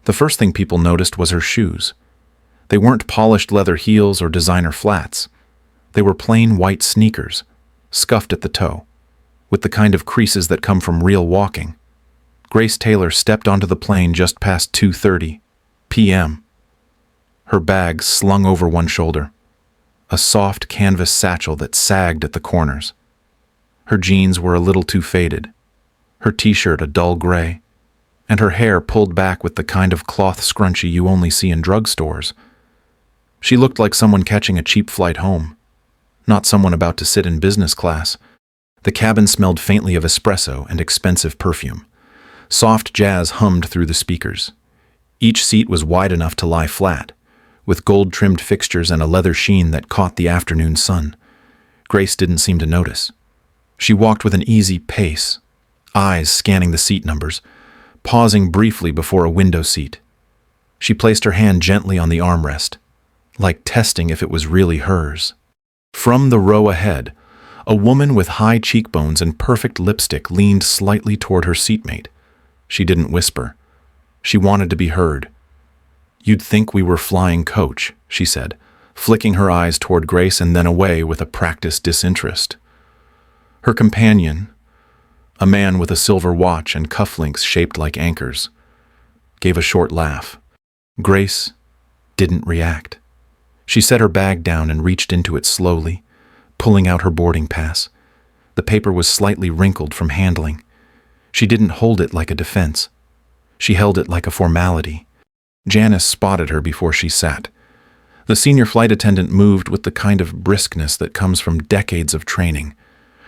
The first thing people noticed was her shoes. They weren't polished leather heels or designer flats. They were plain white sneakers, scuffed at the toe, with the kind of creases that come from real walking. Grace Taylor stepped onto the plane just past 2:30 p.m., her bag slung over one shoulder, a soft canvas satchel that sagged at the corners. Her jeans were a little too faded, her t-shirt a dull gray, and her hair pulled back with the kind of cloth scrunchie you only see in drugstores. She looked like someone catching a cheap flight home, not someone about to sit in business class. The cabin smelled faintly of espresso and expensive perfume. Soft jazz hummed through the speakers. Each seat was wide enough to lie flat, with gold-trimmed fixtures and a leather sheen that caught the afternoon sun. Grace didn't seem to notice. She walked with an easy pace, eyes scanning the seat numbers, pausing briefly before a window seat. She placed her hand gently on the armrest, like testing if it was really hers. From the row ahead, a woman with high cheekbones and perfect lipstick leaned slightly toward her seatmate. She didn't whisper. She wanted to be heard. "You'd think we were flying coach," she said, flicking her eyes toward Grace and then away with a practiced disinterest. Her companion, a man with a silver watch and cufflinks shaped like anchors, gave a short laugh. Grace didn't react. She set her bag down and reached into it slowly, pulling out her boarding pass. The paper was slightly wrinkled from handling. She didn't hold it like a defense. She held it like a formality. Janice spotted her before she sat. The senior flight attendant moved with the kind of briskness that comes from decades of training.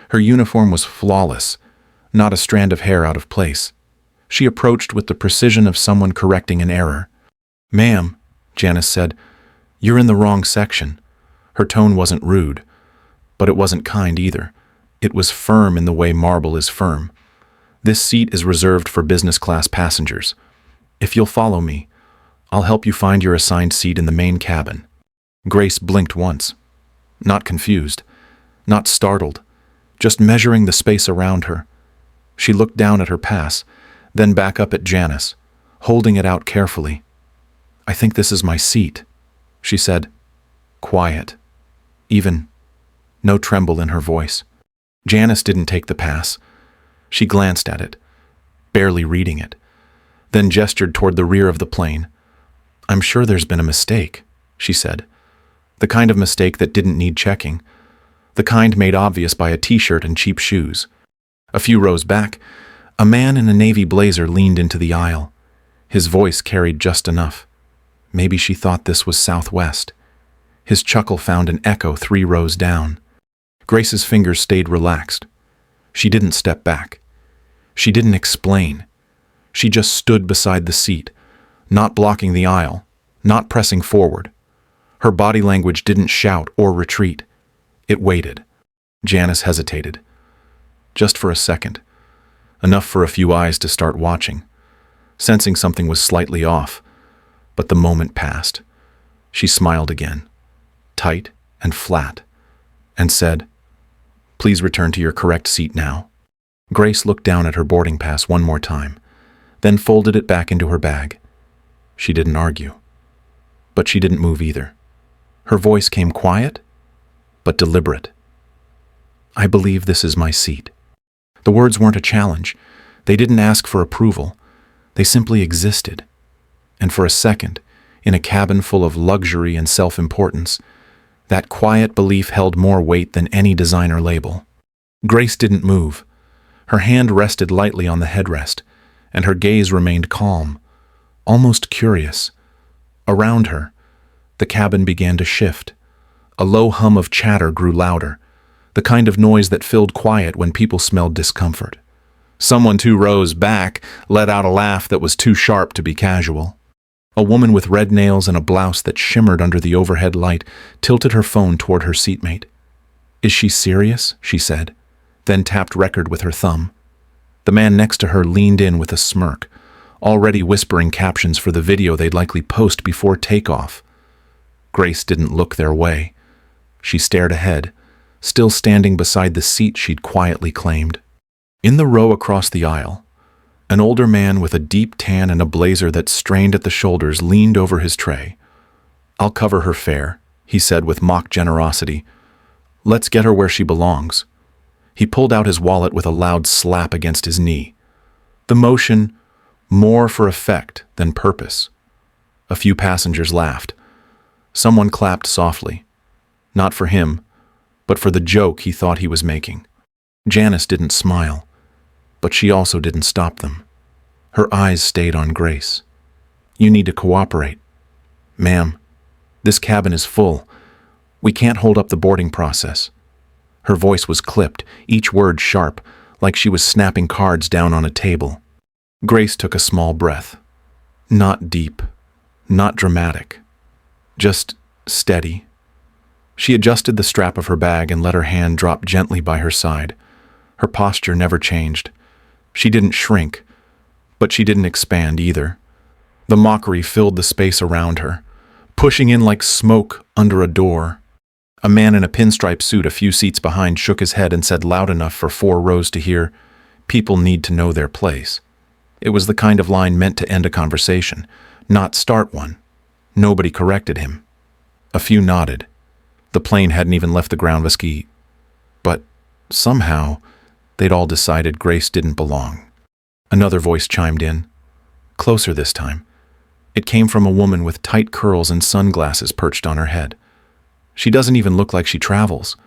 Her uniform was flawless, not a strand of hair out of place. She approached with the precision of someone correcting an error. "Ma'am," Janice said, "you're in the wrong section." Her tone wasn't rude, but it wasn't kind either. It was firm in the way marble is firm. "This seat is reserved for business class passengers. If you'll follow me, I'll help you find your assigned seat in the main cabin." Grace blinked once. Not confused, not startled, just measuring the space around her. She looked down at her pass, then back up at Janice, holding it out carefully. "I think this is my seat," she said. Quiet. Even. No tremble in her voice. Janice didn't take the pass. She glanced at it, barely reading it, then gestured toward the rear of the plane. "I'm sure there's been a mistake," she said. The kind of mistake that didn't need checking. The kind made obvious by a t-shirt and cheap shoes. A few rows back, a man in a navy blazer leaned into the aisle. His voice carried just enough. Maybe she thought this was Southwest. His chuckle found an echo 3 rows down. Grace's fingers stayed relaxed. She didn't step back. She didn't explain. She just stood beside the seat, not blocking the aisle, not pressing forward. Her body language didn't shout or retreat. It waited. Janice hesitated. Just for a second. Enough for a few eyes to start watching, sensing something was slightly off. But the moment passed. She smiled again, tight and flat, and said, "Please return to your correct seat now." Grace looked down at her boarding pass one more time, then folded it back into her bag. She didn't argue. But she didn't move either. Her voice came quiet, but deliberate. "I believe this is my seat." The words weren't a challenge. They didn't ask for approval. They simply existed. And for a second, in a cabin full of luxury and self-importance, that quiet belief held more weight than any designer label. Grace didn't move. Her hand rested lightly on the headrest, and her gaze remained calm, almost curious. Around her, the cabin began to shift. A low hum of chatter grew louder, the kind of noise that filled quiet when people smelled discomfort. Someone 2 rows back let out a laugh that was too sharp to be casual. A woman with red nails and a blouse that shimmered under the overhead light tilted her phone toward her seatmate. "Is she serious?" she said, then tapped record with her thumb. The man next to her leaned in with a smirk, already whispering captions for the video they'd likely post before takeoff. Grace didn't look their way. She stared ahead, still standing beside the seat she'd quietly claimed. In the row across the aisle, An older man with a deep tan and a blazer that strained at the shoulders leaned over his tray. "I'll cover her fare," he said with mock generosity. "Let's get her where she belongs." He pulled out his wallet with a loud slap against his knee. The motion, more for effect than purpose. A few passengers laughed. Someone clapped softly. Not for him, but for the joke he thought he was making. Janice didn't smile, but she also didn't stop them. Her eyes stayed on Grace. "You need to cooperate. Ma'am, this cabin is full. We can't hold up the boarding process." Her voice was clipped, each word sharp, like she was snapping cards down on a table. Grace took a small breath. Not deep, not dramatic, just steady. She adjusted the strap of her bag and let her hand drop gently by her side. Her posture never changed. She didn't shrink, but she didn't expand either. The mockery filled the space around her, pushing in like smoke under a door. A man in a pinstripe suit a few seats behind shook his head and said loud enough for 4 rows to hear, "People need to know their place." It was the kind of line meant to end a conversation, not start one. Nobody corrected him. A few nodded. The plane hadn't even left the ground Vesky, but somehow they'd all decided Grace didn't belong. Another voice chimed in, closer this time. It came from a woman with tight curls and sunglasses perched on her head. "She doesn't even look like she travels.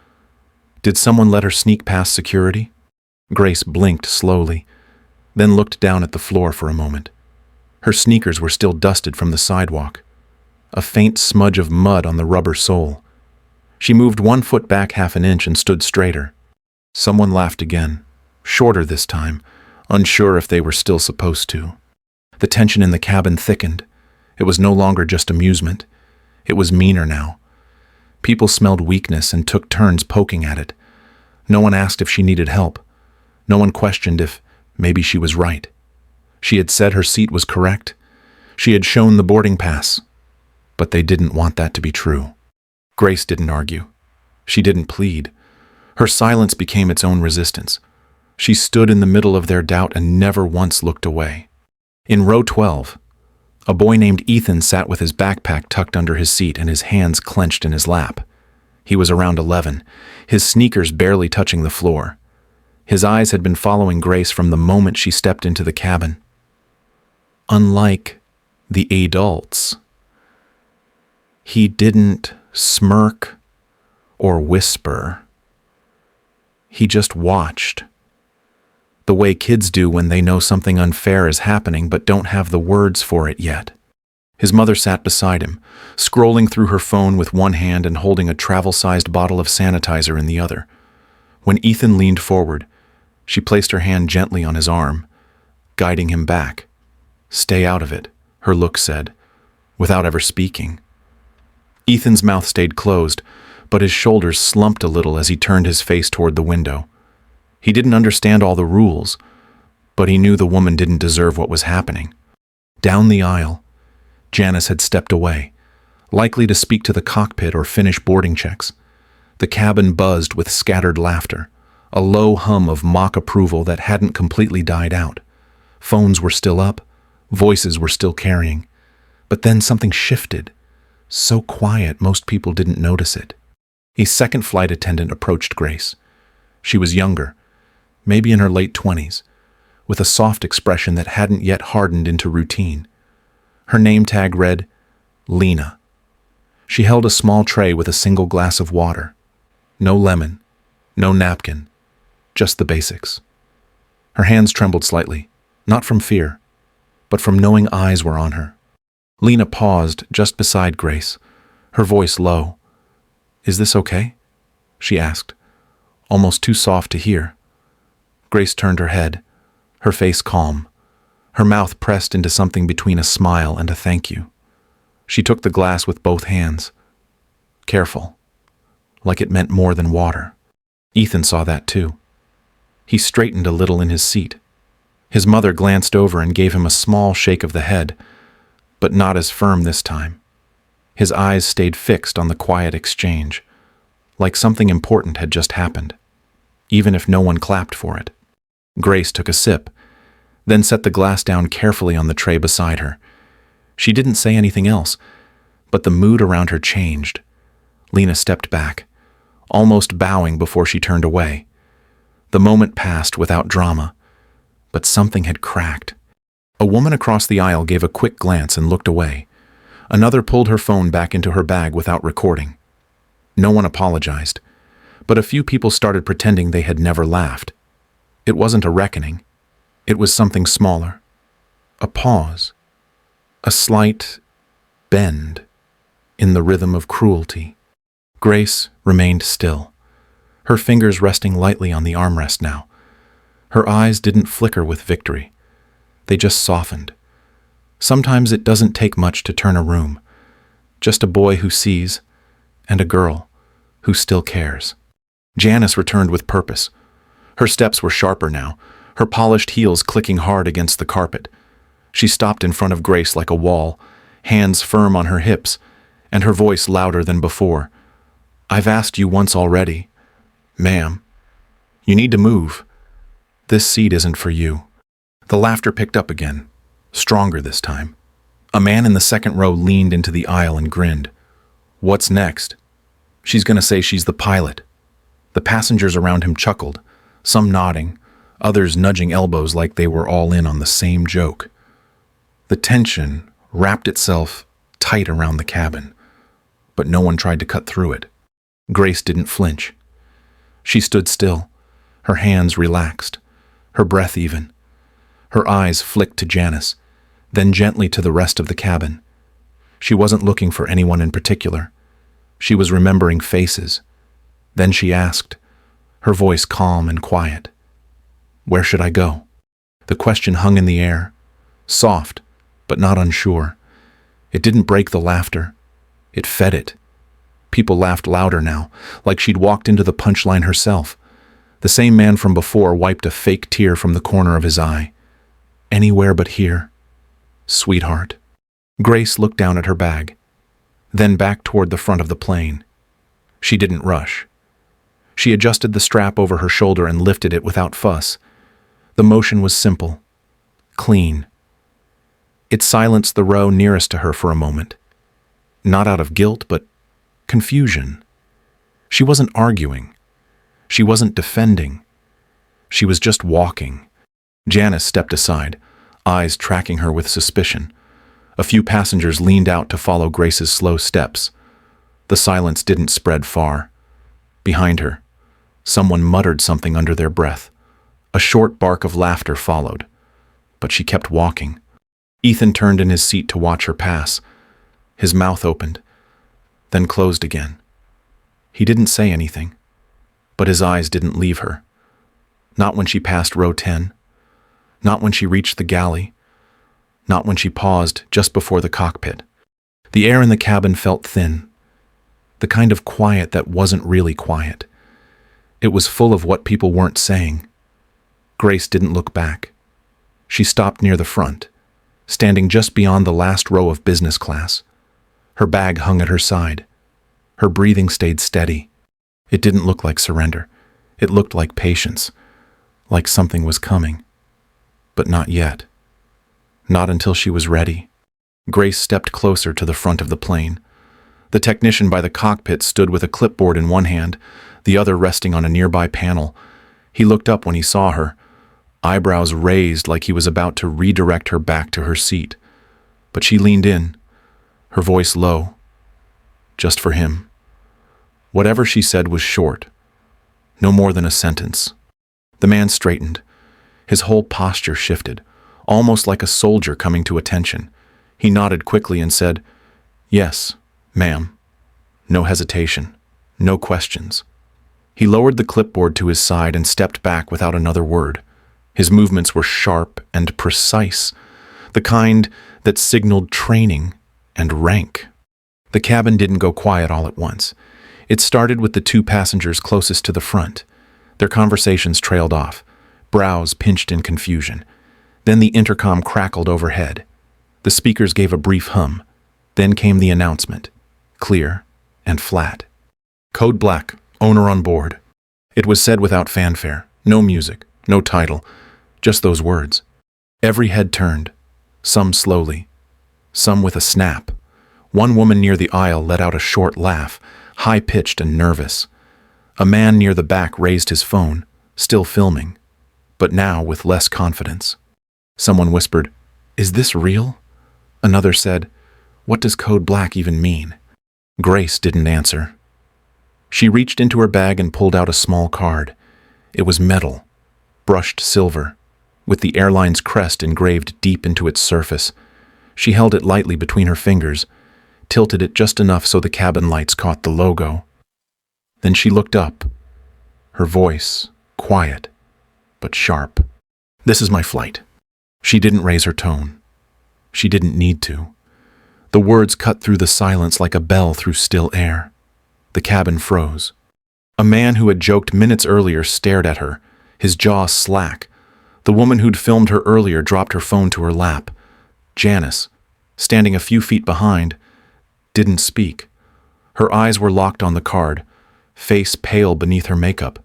Did someone let her sneak past security?" Grace blinked slowly, then looked down at the floor for a moment. Her sneakers were still dusted from the sidewalk, a faint smudge of mud on the rubber sole. She moved 1 foot back 1/2 an inch and stood straighter. Someone laughed again, shorter this time, unsure if they were still supposed to. The tension in the cabin thickened. It was no longer just amusement. It was meaner now. People smelled weakness and took turns poking at it. No one asked if she needed help. No one questioned if maybe she was right. She had said her seat was correct. She had shown the boarding pass. But they didn't want that to be true. Grace didn't argue. She didn't plead. Her silence became its own resistance. She stood in the middle of their doubt and never once looked away. In row 12, a boy named Ethan sat with his backpack tucked under his seat and his hands clenched in his lap. He was around 11, his sneakers barely touching the floor. His eyes had been following Grace from the moment she stepped into the cabin. Unlike the adults, he didn't smirk or whisper. He just watched. The way kids do when they know something unfair is happening but don't have the words for it yet. His mother sat beside him, scrolling through her phone with one hand and holding a travel-sized bottle of sanitizer in the other. When Ethan leaned forward, she placed her hand gently on his arm, guiding him back. "Stay out of it," her look said, without ever speaking. Ethan's mouth stayed closed, but his shoulders slumped a little as he turned his face toward the window. He didn't understand all the rules, but he knew the woman didn't deserve what was happening. Down the aisle, Janice had stepped away, likely to speak to the cockpit or finish boarding checks. The cabin buzzed with scattered laughter, a low hum of mock approval that hadn't completely died out. Phones were still up, voices were still carrying. But then something shifted, so quiet most people didn't notice it. A second flight attendant approached Grace. She was younger, maybe in her late 20s, with a soft expression that hadn't yet hardened into routine. Her name tag read, Lena. She held a small tray with a single glass of water. No lemon, no napkin, just the basics. Her hands trembled slightly, not from fear, but from knowing eyes were on her. Lena paused just beside Grace, her voice low. "Is this okay?" she asked, almost too soft to hear. Grace turned her head, her face calm, her mouth pressed into something between a smile and a thank you. She took the glass with both hands, careful, like it meant more than water. Ethan saw that too. He straightened a little in his seat. His mother glanced over and gave him a small shake of the head, but not as firm this time. His eyes stayed fixed on the quiet exchange, like something important had just happened, even if no one clapped for it. Grace took a sip, then set the glass down carefully on the tray beside her. She didn't say anything else, but the mood around her changed. Lena stepped back, almost bowing before she turned away. The moment passed without drama, but something had cracked. A woman across the aisle gave a quick glance and looked away. Another pulled her phone back into her bag without recording. No one apologized, but a few people started pretending they had never laughed. It wasn't a reckoning. It was something smaller. A pause. A slight bend in the rhythm of cruelty. Grace remained still, her fingers resting lightly on the armrest now. Her eyes didn't flicker with victory. They just softened. Sometimes it doesn't take much to turn a room. Just a boy who sees, and a girl who still cares. Janice returned with purpose. Her steps were sharper now, her polished heels clicking hard against the carpet. She stopped in front of Grace like a wall, hands firm on her hips, and her voice louder than before. "I've asked you once already. Ma'am, you need to move. This seat isn't for you." The laughter picked up again, stronger this time. A man in the second row leaned into the aisle and grinned. "What's next? She's gonna say she's the pilot." The passengers around him chuckled, some nodding, others nudging elbows like they were all in on the same joke. The tension wrapped itself tight around the cabin, but no one tried to cut through it. Grace didn't flinch. She stood still, her hands relaxed, her breath even. Her eyes flicked to Janice, then gently to the rest of the cabin. She wasn't looking for anyone in particular. She was remembering faces. Then she asked, her voice calm and quiet, "Where should I go?" The question hung in the air, soft, but not unsure. It didn't break the laughter. It fed it. People laughed louder now, like she'd walked into the punchline herself. The same man from before wiped a fake tear from the corner of his eye. "Anywhere but here, sweetheart." Grace looked down at her bag, then back toward the front of the plane. She didn't rush. She adjusted the strap over her shoulder and lifted it without fuss. The motion was simple, clean. It silenced the row nearest to her for a moment. Not out of guilt, but confusion. She wasn't arguing. She wasn't defending. She was just walking. Janice stepped aside, eyes tracking her with suspicion. A few passengers leaned out to follow Grace's slow steps. The silence didn't spread far. Behind her, someone muttered something under their breath. A short bark of laughter followed, but she kept walking. Ethan turned in his seat to watch her pass. His mouth opened, then closed again. He didn't say anything, but his eyes didn't leave her. Not when she passed row 10. Not when she reached the galley. Not when she paused just before the cockpit. The air in the cabin felt thin, the kind of quiet that wasn't really quiet. It was full of what people weren't saying. Grace didn't look back. She stopped near the front, standing just beyond the last row of business class. Her bag hung at her side. Her breathing stayed steady. It didn't look like surrender. It looked like patience, like something was coming. But not yet. Not until she was ready. Grace stepped closer to the front of the plane. The technician by the cockpit stood with a clipboard in one hand, the other resting on a nearby panel. He looked up when he saw her, eyebrows raised like he was about to redirect her back to her seat. But she leaned in, her voice low, just for him. Whatever she said was short, no more than a sentence. The man straightened. His whole posture shifted, almost like a soldier coming to attention. He nodded quickly and said, "Yes, ma'am." No hesitation, no questions. He lowered the clipboard to his side and stepped back without another word. His movements were sharp and precise, the kind that signaled training and rank. The cabin didn't go quiet all at once. It started with the two passengers closest to the front. Their conversations trailed off, brows pinched in confusion. Then the intercom crackled overhead. The speakers gave a brief hum. Then came the announcement, clear and flat. "Code Black, owner on board." It was said without fanfare, no music, no title, just those words. Every head turned, some slowly, some with a snap. One woman near the aisle let out a short laugh, high-pitched and nervous. A man near the back raised his phone, still filming, but now with less confidence. Someone whispered, "Is this real?" Another said, "What does code black even mean?" Grace didn't answer. She reached into her bag and pulled out a small card. It was metal, brushed silver, with the airline's crest engraved deep into its surface. She held it lightly between her fingers, tilted it just enough so the cabin lights caught the logo. Then she looked up, her voice quiet but sharp. "This is my flight." She didn't raise her tone. She didn't need to. The words cut through the silence like a bell through still air. The cabin froze. A man who had joked minutes earlier stared at her, his jaw slack. The woman who'd filmed her earlier dropped her phone to her lap. Janice, standing a few feet behind, didn't speak. Her eyes were locked on the card, face pale beneath her makeup.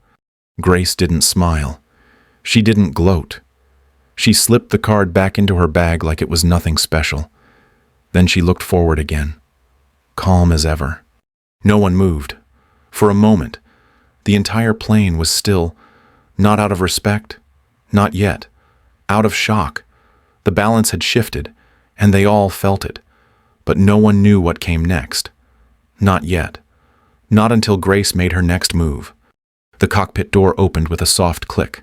Grace didn't smile. She didn't gloat. She slipped the card back into her bag like it was nothing special. Then she looked forward again, calm as ever. No one moved. For a moment, the entire plane was still, not out of respect, not yet, out of shock. The balance had shifted, and they all felt it. But no one knew what came next. Not yet. Not until Grace made her next move. The cockpit door opened with a soft click,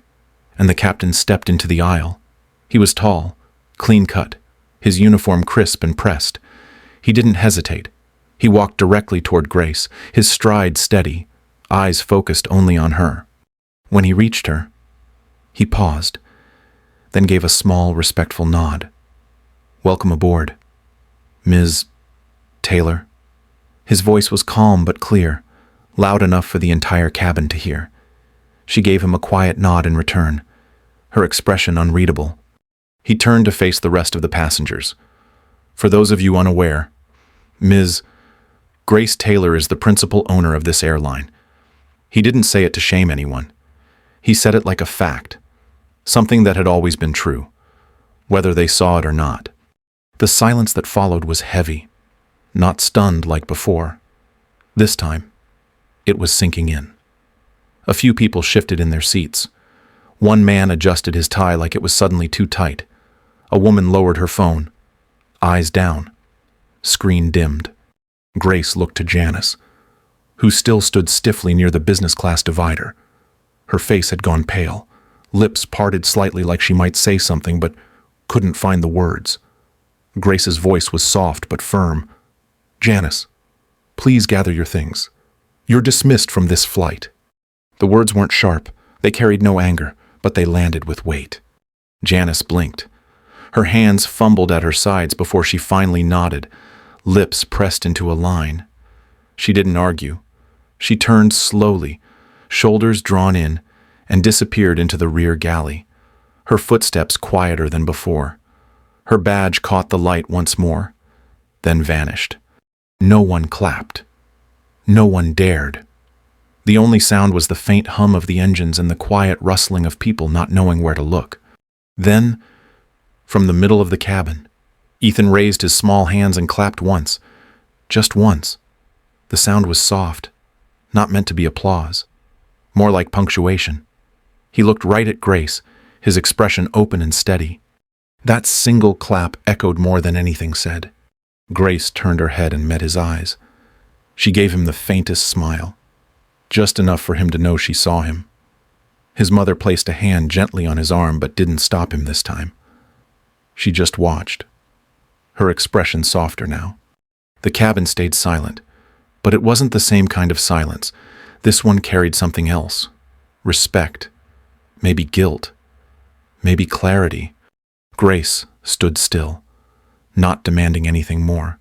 and the captain stepped into the aisle. He was tall, clean-cut, his uniform crisp and pressed. He didn't hesitate. He walked directly toward Grace, his stride steady, eyes focused only on her. When he reached her, he paused, then gave a small, respectful nod. "Welcome aboard, Ms. Taylor." His voice was calm but clear, loud enough for the entire cabin to hear. She gave him a quiet nod in return, her expression unreadable. He turned to face the rest of the passengers. "For those of you unaware, Ms. Grace Taylor is the principal owner of this airline." He didn't say it to shame anyone. He said it like a fact, something that had always been true, whether they saw it or not. The silence that followed was heavy, not stunned like before. This time, it was sinking in. A few people shifted in their seats. One man adjusted his tie like it was suddenly too tight. A woman lowered her phone, eyes down. Screen dimmed. Grace looked to Janice, who still stood stiffly near the business class divider. Her face had gone pale, lips parted slightly like she might say something but couldn't find the words. Grace's voice was soft but firm. "Janice, please gather your things. You're dismissed from this flight." The words weren't sharp. They carried no anger, but they landed with weight. Janice blinked. Her hands fumbled at her sides before she finally nodded, lips pressed into a line. She didn't argue. She turned slowly, shoulders drawn in, and disappeared into the rear galley, her footsteps quieter than before. Her badge caught the light once more, then vanished. No one clapped. No one dared. The only sound was the faint hum of the engines and the quiet rustling of people not knowing where to look. Then, from the middle of the cabin, Ethan raised his small hands and clapped once. Just once. The sound was soft, not meant to be applause, more like punctuation. He looked right at Grace, his expression open and steady. That single clap echoed more than anything said. Grace turned her head and met his eyes. She gave him the faintest smile, just enough for him to know she saw him. His mother placed a hand gently on his arm but didn't stop him this time. She just watched, her expression softer now. The cabin stayed silent, but it wasn't the same kind of silence. This one carried something else. Respect. Maybe guilt. Maybe clarity. Grace stood still, not demanding anything more.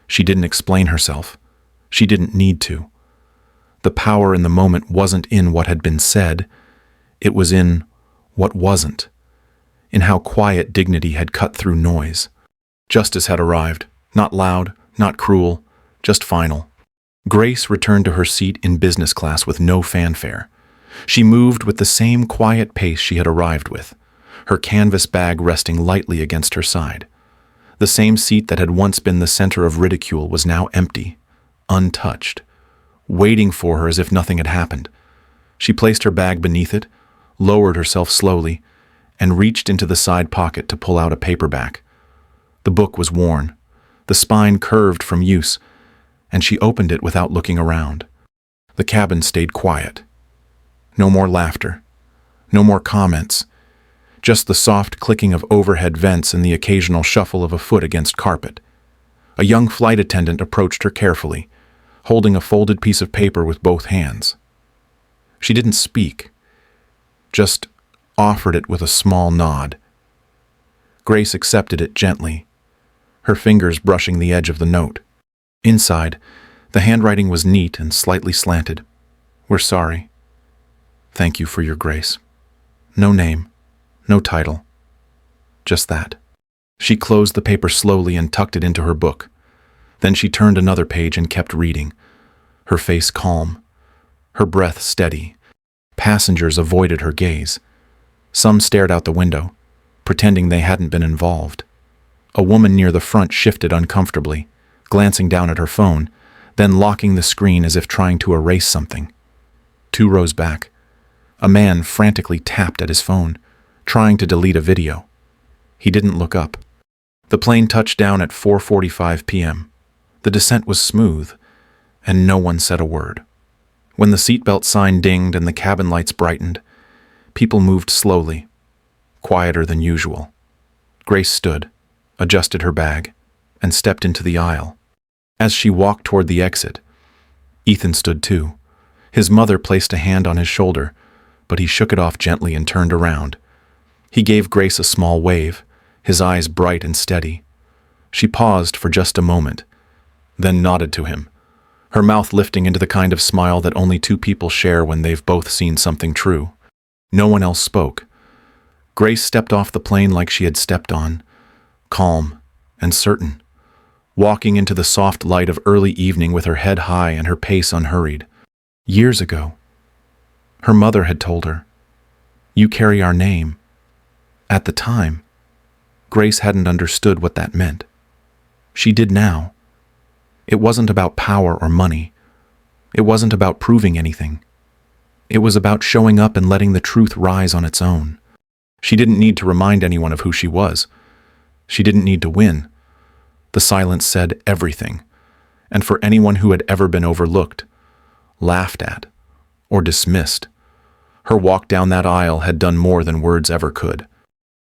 She didn't explain herself. She didn't need to. The power in the moment wasn't in what had been said. It was in what wasn't, in how quiet dignity had cut through noise. Justice had arrived, not loud, not cruel, just final. Grace returned to her seat in business class with no fanfare. She moved with the same quiet pace she had arrived with, her canvas bag resting lightly against her side. The same seat that had once been the center of ridicule was now empty, untouched, waiting for her as if nothing had happened. She placed her bag beneath it, lowered herself slowly, and reached into the side pocket to pull out a paperback. The book was worn, the spine curved from use, and she opened it without looking around. The cabin stayed quiet. No more laughter, no more comments, just the soft clicking of overhead vents and the occasional shuffle of a foot against carpet. A young flight attendant approached her carefully, holding a folded piece of paper with both hands. She didn't speak, just offered it with a small nod. Grace accepted it gently, her fingers brushing the edge of the note. Inside, the handwriting was neat and slightly slanted. "We're sorry. Thank you for your grace." No name, no title, just that. She closed the paper slowly and tucked it into her book. Then she turned another page and kept reading, her face calm, her breath steady. Passengers avoided her gaze. Some stared out the window, pretending they hadn't been involved. A woman near the front shifted uncomfortably, glancing down at her phone, then locking the screen as if trying to erase something. 2 rows back, a man frantically tapped at his phone, trying to delete a video. He didn't look up. The plane touched down at 4:45 p.m. The descent was smooth, and no one said a word. When the seatbelt sign dinged and the cabin lights brightened, people moved slowly, quieter than usual. Grace stood, adjusted her bag, and stepped into the aisle. As she walked toward the exit, Ethan stood too. His mother placed a hand on his shoulder, but he shook it off gently and turned around. He gave Grace a small wave, his eyes bright and steady. She paused for just a moment, then nodded to him, her mouth lifting into the kind of smile that only 2 people share when they've both seen something true. No one else spoke. Grace stepped off the plane like she had stepped on, calm and certain, walking into the soft light of early evening with her head high and her pace unhurried. Years ago, her mother had told her, "You carry our name." At the time, Grace hadn't understood what that meant. She did now. It wasn't about power or money. It wasn't about proving anything. It was about showing up and letting the truth rise on its own. She didn't need to remind anyone of who she was. She didn't need to win. The silence said everything, and for anyone who had ever been overlooked, laughed at, or dismissed, her walk down that aisle had done more than words ever could.